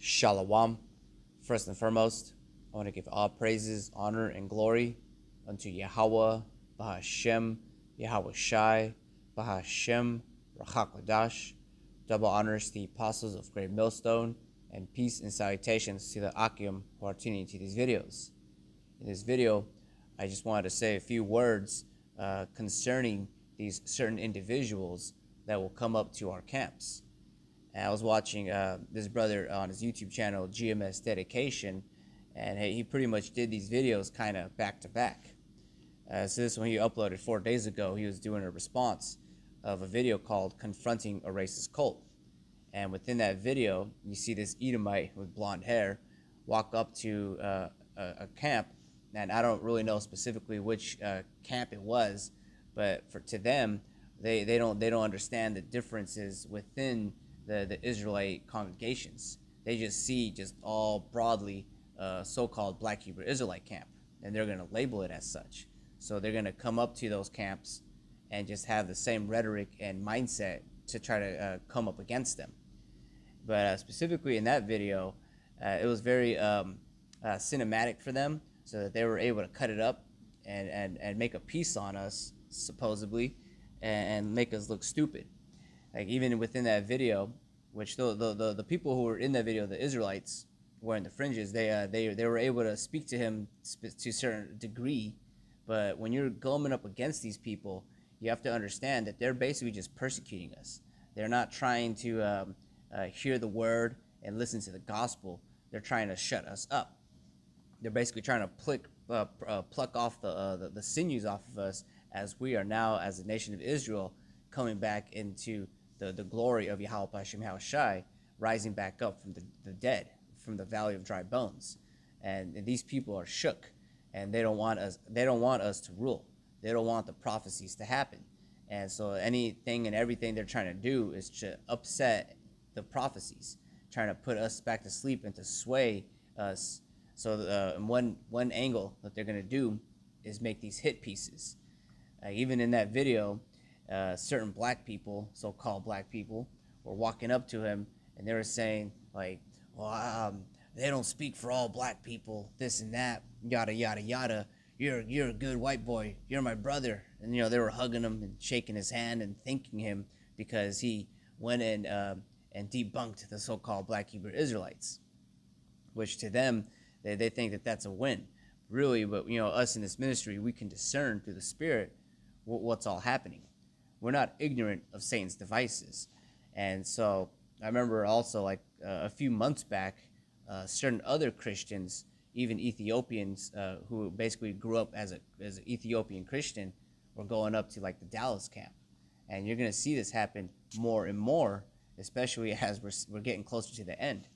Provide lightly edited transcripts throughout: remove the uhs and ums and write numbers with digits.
Shalom. First and foremost, I want to give all praises, honor, and glory unto Yahweh, Bahashem, Yahweh Shai, Bahashem, Rachakodash. Double honors to the apostles of Great Millstone, and peace and salutations to the Akim who are tuning into these videos. In this video, I just wanted to say a few words concerning these certain individuals that will come up to our camps. And I was watching this brother on his YouTube channel, GMS Dedication, and he pretty much did these videos kind of back to back. So this one he uploaded 4 days ago. He was doing a response of a video called Confronting a Racist Cult. And within that video, you see this Edomite with blonde hair walk up to a camp, and I don't really know specifically which camp it was, but to them, they don't understand the differences within the Israelite congregations. They just see all broadly so-called Black Hebrew Israelite camp, and they're going to label it as such. So they're going to come up to those camps and just have the same rhetoric and mindset to try to come up against them. But specifically in that video, it was very cinematic for them, so that they were able to cut it up and make a piece on us, supposedly, and make us look stupid. Like, even within that video, which the people who were in that video, the Israelites wearing the fringes, they were able to speak to him to a certain degree. But when you're going up against these people, you have to understand that they're basically just persecuting us. They're not trying to hear the word and listen to the gospel. They're trying to shut us up. They're basically trying to pluck off the sinews off of us, as we are now, as a nation of Israel, coming back into the glory of Yahweh Hashem Yahweh Shai, rising back up from the dead, from the valley of dry bones. And these people are shook, and they don't want us to rule. They don't want the prophecies to happen. And so anything and everything they're trying to do is to upset the prophecies, trying to put us back to sleep and to sway us. So one angle that they're going to do is make these hit pieces. Even in that video, certain black people, so-called black people, were walking up to him, and they were saying, like, well, they don't speak for all black people, this and that, yada, yada, yada. You're a good white boy. You're my brother. And, they were hugging him and shaking his hand and thanking him because he went and debunked the so-called Black Hebrew Israelites, which to them, they think that that's a win. Really, but, us in this ministry, we can discern through the Spirit what's all happening. We're not ignorant of Satan's devices. And so I remember also, like, a few months back, certain other Christians, even Ethiopians who basically grew up as an Ethiopian Christian, were going up to, like, the Dallas camp. And you're going to see this happen more and more, especially as we're getting closer to the end.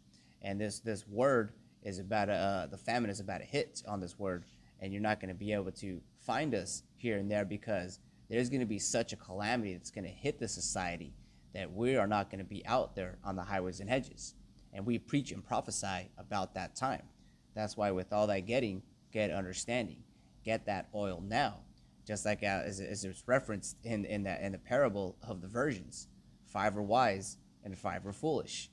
And this word is about the famine is about to hit on this word, and you're not going to be able to find us here and there, because there's going to be such a calamity that's going to hit the society that we are not going to be out there on the highways and hedges. And we preach and prophesy about that time. That's why with all that get understanding, get that oil now. Just like as it's referenced in the parable of the virgins, 5 are wise and 5 are foolish.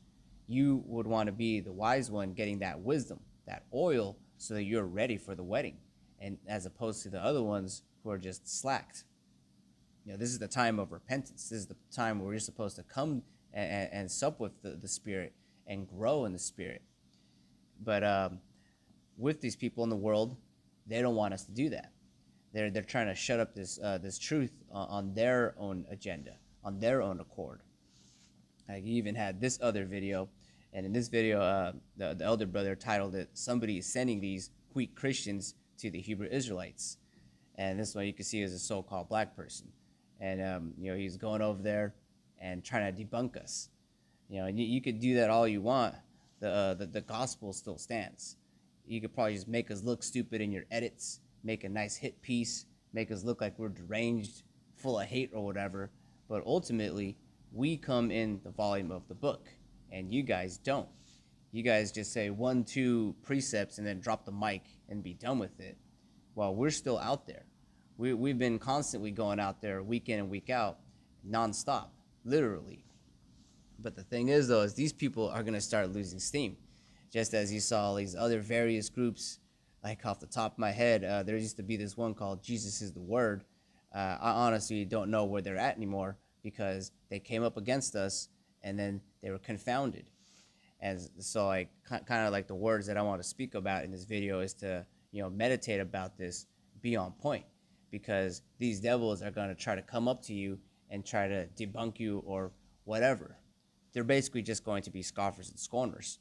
You would want to be the wise one, getting that wisdom, that oil, so that you're ready for the wedding, and as opposed to the other ones who are just slacked. This is the time of repentance. This is the time where you're supposed to come and sup with the Spirit and grow in the Spirit. But with these people in the world, they don't want us to do that. They're trying to shut up this truth on their own agenda, on their own accord. I even had this other video, and in this video, the elder brother titled it, "Somebody is sending these weak Christians to the Hebrew Israelites." And this one you can see is a so-called black person. And, he's going over there and trying to debunk us. And you could do that all you want. The gospel still stands. You could probably just make us look stupid in your edits, make a nice hit piece, make us look like we're deranged, full of hate or whatever. But ultimately, we come in the volume of the book, and you guys don't. You guys just say 1, 2 precepts and then drop the mic and be done with it, while we're still out there. We've been constantly going out there week in and week out, nonstop, literally. But the thing is, though, is these people are going to start losing steam. Just as you saw these other various groups, like off the top of my head, there used to be this one called Jesus is the Word. I honestly don't know where they're at anymore because they came up against us and then they were confounded. And so, like, kind of like the words that I want to speak about in this video is to, meditate about this, be on point, because these devils are going to try to come up to you and try to debunk you or whatever. They're basically just going to be scoffers and scorners.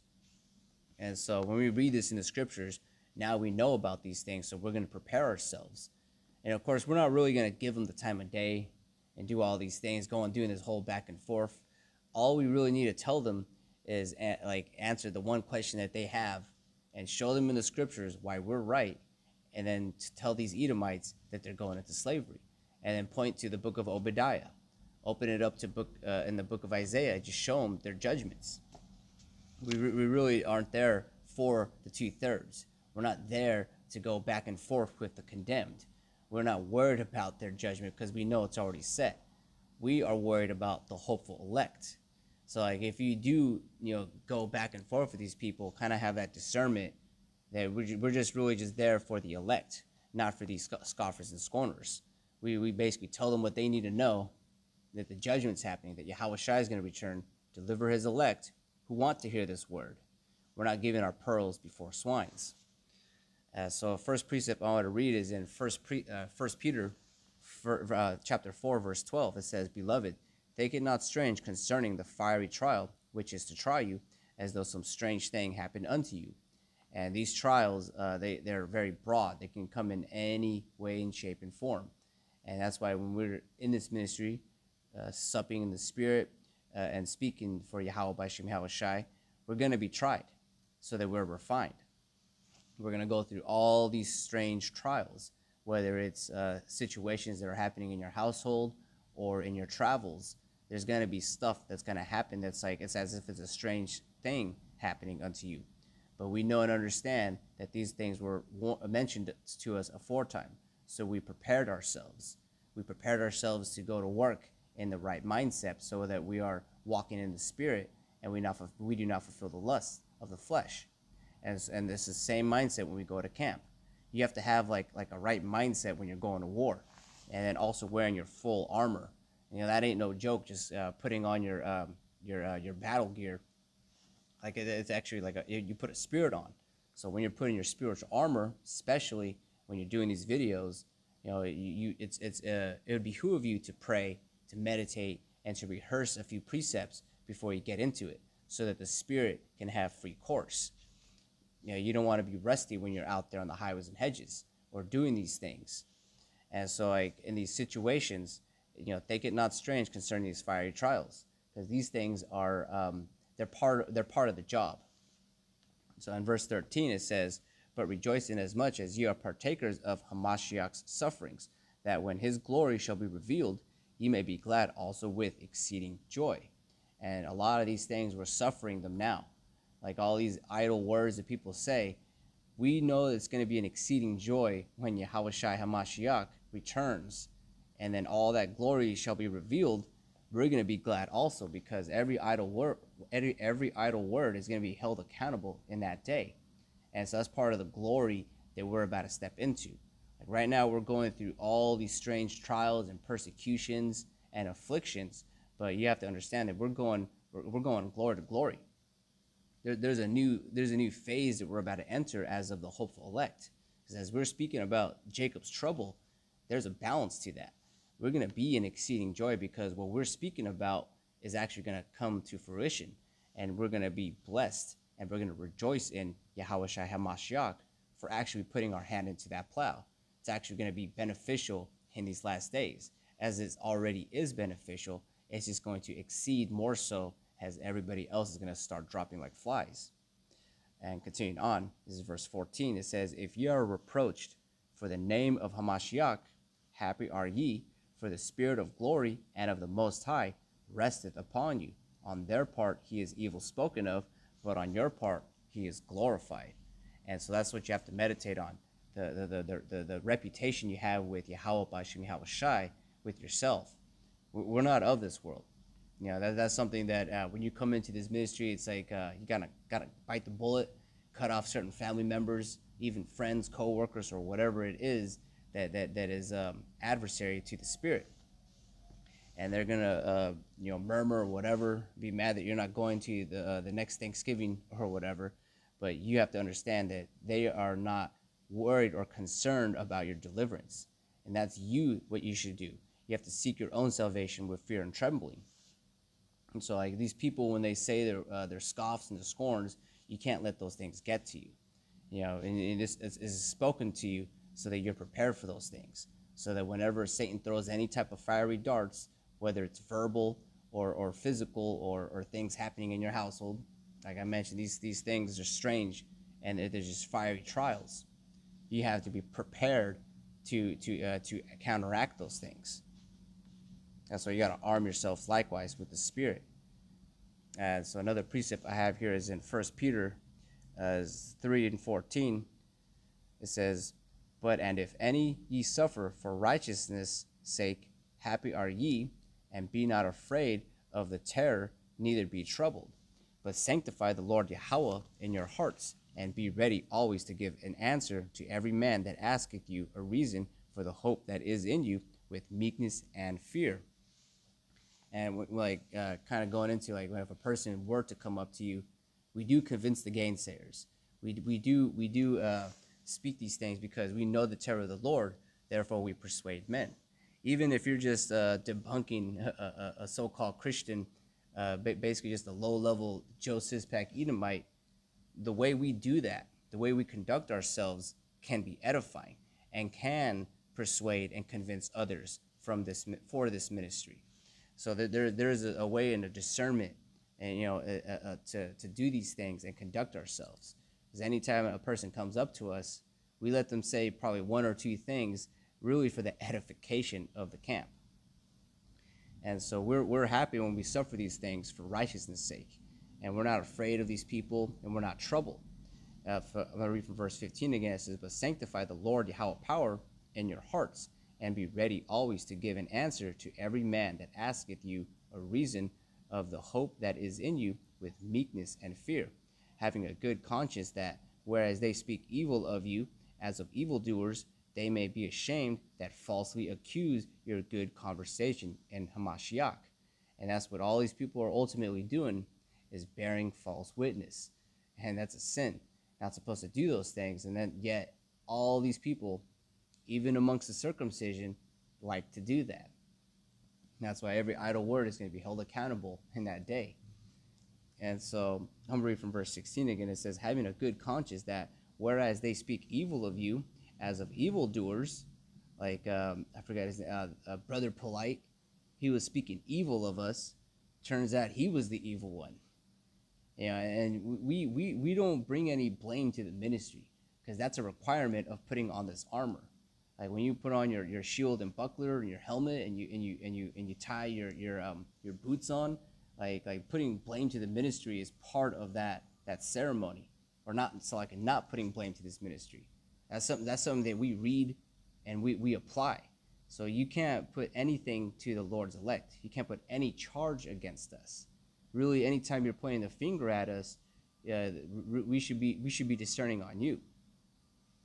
And so when we read this in the scriptures, now we know about these things, so we're going to prepare ourselves. And of course, we're not really going to give them the time of day and do all these things, doing this whole back and forth. All we really need to tell them is answer the one question that they have and show them in the scriptures why we're right, and then to tell these Edomites that they're going into slavery, and then point to the book of Obadiah, open it up to in the book of Isaiah, just show them their judgments. We really aren't there for the 2/3. We're not there to go back and forth with the condemned. We're not worried about their judgment because we know it's already set. We are worried about the hopeful elect. So like if you do, go back and forth with these people, kind of have that discernment that we're just really just there for the elect, not for these scoffers and scorners. We basically tell them what they need to know, that the judgment's happening, that Yahweh Shai is going to return, deliver his elect who want to hear this word. We're not giving our pearls before swines. So first precept I want to read is in First Peter chapter 4, verse 12. It says, Beloved, think it not strange concerning the fiery trial, which is to try you, as though some strange thing happened unto you. And these trials, they're very broad. They can come in any way and shape and form. And that's why when we're in this ministry, supping in the Spirit and speaking for Yahweh B'Shem Yahweh Shai, we're going to be tried so that we're refined. We're going to go through all these strange trials, whether it's situations that are happening in your household or in your travels. There's going to be stuff that's going to happen that's like, it's as if it's a strange thing happening unto you. But we know and understand that these things were mentioned to us aforetime. So we prepared ourselves. We prepared ourselves to go to work in the right mindset so that we are walking in the Spirit and we do not fulfill the lust of the flesh. And this is the same mindset when we go to camp. You have to have like a right mindset when you're going to war, and then also wearing your full armor. That ain't no joke. Just putting on your battle gear, like it's actually like you put a spirit on. So when you're putting your spiritual armor, especially when you're doing these videos, it would behoove you to pray, to meditate, and to rehearse a few precepts before you get into it, so that the Spirit can have free course. You don't want to be rusty when you're out there on the highways and hedges or doing these things. And so like in these situations, think it not strange concerning these fiery trials, because these things are they're part of the job. So in verse 13 it says, But rejoice inasmuch as ye are partakers of Hamashiach's sufferings, that when his glory shall be revealed, ye may be glad also with exceeding joy. And a lot of these things we're suffering them now. Like all these idle words that people say, we know that it's going to be an exceeding joy when Yahweh Shai HaMashiach returns, and then all that glory shall be revealed. We're going to be glad also, because every idle word is going to be held accountable in that day. And so that's part of the glory that we're about to step into. Like right now, we're going through all these strange trials and persecutions and afflictions, but you have to understand that we're going glory to glory. There's a new phase that we're about to enter as of the hopeful elect. Because as we're speaking about Jacob's trouble, there's a balance to that. We're going to be in exceeding joy because what we're speaking about is actually going to come to fruition, and we're going to be blessed, and we're going to rejoice in Yahweh Shai HaMashiach for actually putting our hand into that plow. It's actually going to be beneficial in these last days, as it already is beneficial. It's just going to exceed more so as everybody else is going to start dropping like flies. And continuing on, this is verse 14. It says, If ye are reproached for the name of Hamashiach, happy are ye, for the Spirit of glory and of the Most High resteth upon you. On their part he is evil spoken of, but on your part he is glorified. And so that's what you have to meditate on. The reputation you have with Yahweh B'Shem Yahweh Shai, with yourself. We're not of this world. You know, that's something that when you come into this ministry, it's like you gotta bite the bullet, cut off certain family members, even friends, co-workers, or whatever it is that is adversary to the spirit, and they're gonna murmur or whatever, be mad that you're not going to the next Thanksgiving or whatever. But you have to understand that they are not worried or concerned about your deliverance, and that's what you should do. You have to seek your own salvation with fear and trembling. And so, like, these people, when they say their scoffs and their scorns, you can't let those things get to you. You know, and this is spoken to you so that you're prepared for those things. So that whenever Satan throws any type of fiery darts, whether it's verbal or physical or things happening in your household, like I mentioned, these things are strange, and they're just fiery trials. You have to be prepared to counteract those things. That's why you got to arm yourself likewise with the Spirit. And so another precept I have here is in 1 Peter 3:14. It says, "But and if any ye suffer for righteousness' sake, happy are ye, and be not afraid of the terror, neither be troubled. But sanctify the Lord Yahweh in your hearts, and be ready always to give an answer to every man that asketh you a reason for the hope that is in you, with meekness and fear." And like kind of going into like, when if a person were to come up to you, we do convince the gainsayers. We do speak these things because we know the terror of the Lord. Therefore, we persuade men. Even if you're just debunking a so-called Christian, basically just a low-level Joe Sixpack Edomite, the way we do that, the way we conduct ourselves, can be edifying and can persuade and convince others for this ministry. So there is a way and a discernment, and to do these things and conduct ourselves. Because anytime a person comes up to us, we let them say probably one or two things, really for the edification of the camp. And so we're happy when we suffer these things for righteousness' sake, and we're not afraid of these people, and we're not troubled. I'm going to read from verse 15 again. It says, "But sanctify the Lord Yahweh power in your hearts, and be ready always to give an answer to every man that asketh you a reason of the hope that is in you, with meekness and fear, having a good conscience, that whereas they speak evil of you as of evildoers, they may be ashamed that falsely accuse your good conversation in Hamashiach." And that's what all these people are ultimately doing, is bearing false witness. And that's a sin. Not supposed to do those things. And then yet all these people, even amongst the circumcision, like to do that. And that's why every idle word is going to be held accountable in that day. And so I'm going to read from verse 16 again. It says, "Having a good conscience, that whereas they speak evil of you as of evildoers," like I forgot his name, Brother Polite, he was speaking evil of us. Turns out he was the evil one. And we don't bring any blame to the ministry, because that's a requirement of putting on this armor. Like when you put on your shield and buckler and your helmet, and you tie your boots on, like putting blame to the ministry is part of that ceremony, or not. So like not putting blame to this ministry, that's something that we read and we apply. So you can't put anything to the Lord's elect. You can't put any charge against us. Really, anytime you're pointing the finger at us, we should be discerning on you,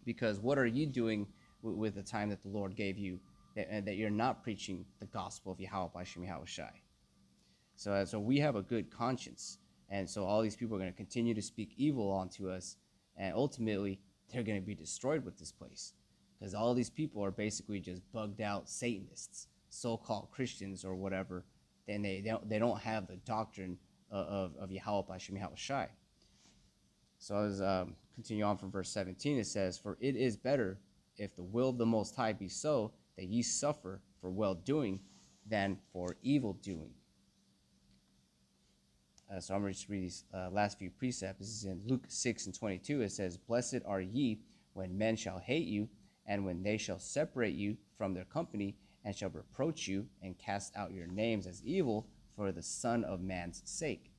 because what are you doing with the time that the Lord gave you, that you're not preaching the gospel of Yahweh B'Shem Yahweh Shai? So we have a good conscience, and so all these people are going to continue to speak evil onto us, and ultimately they're going to be destroyed with this place, because all these people are basically just bugged out Satanists, so-called Christians or whatever. Then they don't have the doctrine of Yahweh B'Shem Yahweh Shai. So as continue on from verse 17, it says, "For it is better, if the will of the Most High be so, that ye suffer for well-doing, than for evil-doing." So I'm going to just read these last few precepts. This is in Luke 6:22. It says, "Blessed are ye when men shall hate you, and when they shall separate you from their company, and shall reproach you, and cast out your names as evil for the Son of Man's sake."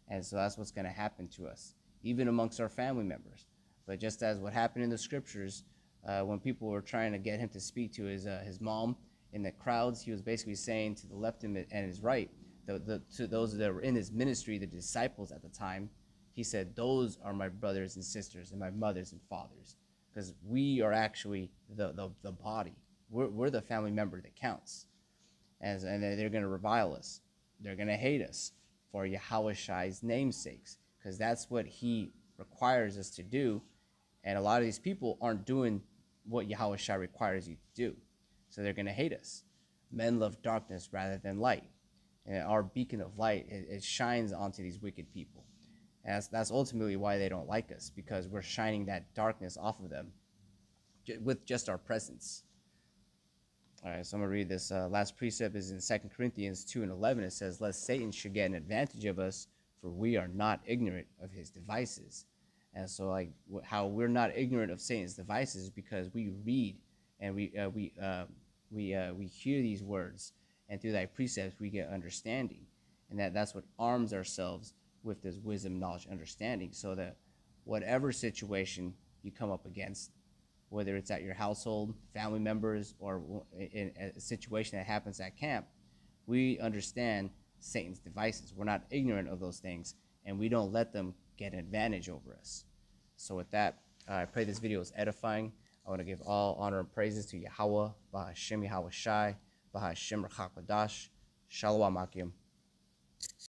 And so that's what's going to happen to us, even amongst our family members. But just as what happened in the scriptures, when people were trying to get him to speak to his mom in the crowds, he was basically saying to the left and his right, to those that were in his ministry, the disciples at the time, he said, those are my brothers and sisters and my mothers and fathers, because we are actually the body. We're the family member that counts. And they're going to revile us. They're going to hate us for Yahushai's namesakes, because that's what he requires us to do. And a lot of these people aren't doing what Yahushai requires you to do. So they're going to hate us. Men love darkness rather than light. And our beacon of light, it shines onto these wicked people. And that's ultimately why they don't like us, because we're shining that darkness off of them with just our presence. All right, so I'm going to read this. Last precept is in 2 Corinthians 2:11. It says, lest Satan should get an advantage of us, for we are not ignorant of his devices. And so, like, how we're not ignorant of Satan's devices is because we read and we hear these words, and through thy precepts we get understanding, and that's what arms ourselves with this wisdom, knowledge, understanding, so that whatever situation you come up against, whether it's at your household, family members, or in a situation that happens at camp, we understand Satan's devices. We're not ignorant of those things, and we don't let them get an advantage over us. So with that, I pray this video is edifying. I want to give all honor and praises to Yahweh, Bahashem Yahweh Shai, Bahashem Rachak Ladash, Shalom Akim.